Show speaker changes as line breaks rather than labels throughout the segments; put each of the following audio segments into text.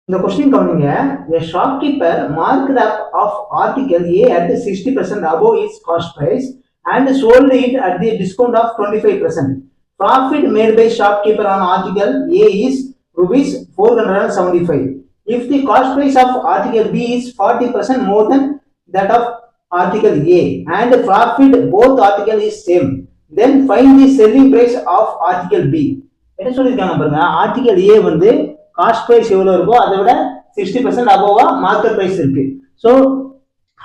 இந்த கொஸ்டின் கவனிங்க. A shopkeeper marked up of article A at 60% above its cost price and sold it at the discount of 25%. Profit made by shopkeeper on article A is rupees 475. If the cost price of article B is 40% more than that of article A and profit both article is same, then find the selling price of article B. என்ன சொல்லியிருக்காங்க பாருங்க. Article ஏ வந்து cost price எவ்வளோ இருக்கோ அதை விட 60% அபோவா market price இருக்கு. So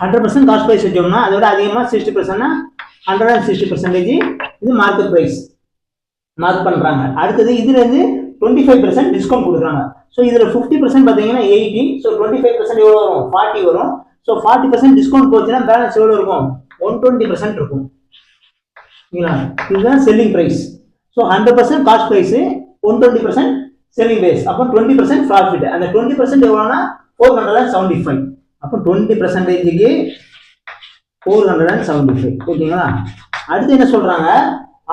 100% cost price வச்சோம்னா அதை விட அதிகமாக 60%னா 160% இது மார்க்கெட் பிரைஸ் மார்க் பண்ணுறாங்க. அடுத்தது இதுல இருந்து 25% டிஸ்கவுண்ட் கொடுக்குறாங்க. ஸோ இதில் 50% பார்த்தீங்கன்னா 80. ஸோ 25% எவ்வளோ வரும்? 40 வரும். ஸோ 40% டிஸ்கவுண்ட் போச்சுன்னா பேலன்ஸ் எவ்வளோ இருக்கும்? 120% இருக்கும். இதுதான் selling price. So 100% cost price, 120% selling price, அப்போ 20% ப்ராஃபிட். அந்த 20% எவ்வளோனா 475. அப்போ 20%க்கு 475. ஓகேங்களா? அடுத்து என்ன சொல்றாங்க?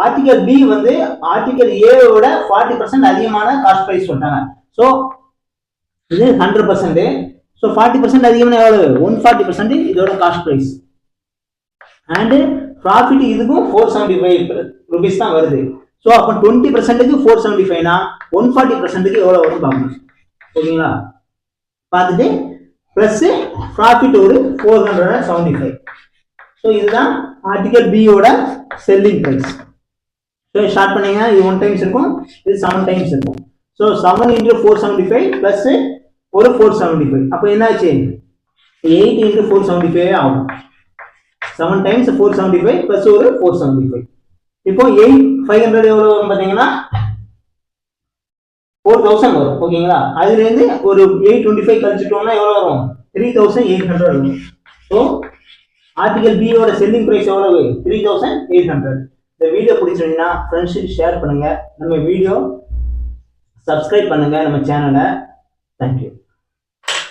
ஆர்டிகல் பி வந்து ஆர்டிகல் ஏவோட 40% அதிகமான காஸ்ட் பிரைஸ் சொல்றாங்க. ஸோ இது 100%. ஸோ 40% அதிகமான எவ்வளவு? 140% இதோட காஸ்ட் பிரைஸ். அண்ட் ப்ராஃபிட் இதுக்கும் 475 ருபீஸ் தான் வருது. ஸோ அப்போ 20%க்கு 475னா 140%க்கு எவ்வளோ வரும் பார்க்கணும். ஓகேங்களா? பார்த்துட்டு ப்ளஸ் ப்ராஃபிட் ஒரு 475. ஸோ இதுதான் ஆர்டிகல் பியோட செல்லிங் ப்ரைஸ். ஸோ ஸ்டார்ட் பண்ணீங்கன்னா இது 1 டைம்ஸ் இருக்கும், இது 7 டைம்ஸ் இருக்கும். ஸோ 7 × 475 ப்ளஸ் ஒரு 475. அப்போ என்னாச்சு? 8 × 475 ஆகும். 7 டைம்ஸ் 475 ப்ளஸ் ஒரு 475. இப்போ 8,500 எவ்வளோ வரும் பார்த்தீங்கன்னா 4,000 வரும். ஓகேங்களா? அதுலேருந்து ஒரு 825 கழிச்சிட்டோம்னா எவ்வளோ வரும்? 3,800 வரும். ஸோ ஆர்டிகல் பியோட செல்லிங் ப்ரைஸ் எவ்வளவு? 3,800. இந்த வீடியோ பிடிச்சிருந்தீங்கன்னா ஃப்ரெண்ட்ஸுக்கு ஷேர் பண்ணுங்க. நம்ம வீடியோ சப்ஸ்கிரைப் பண்ணுங்க நம்ம சேனலை. தேங்க்யூ.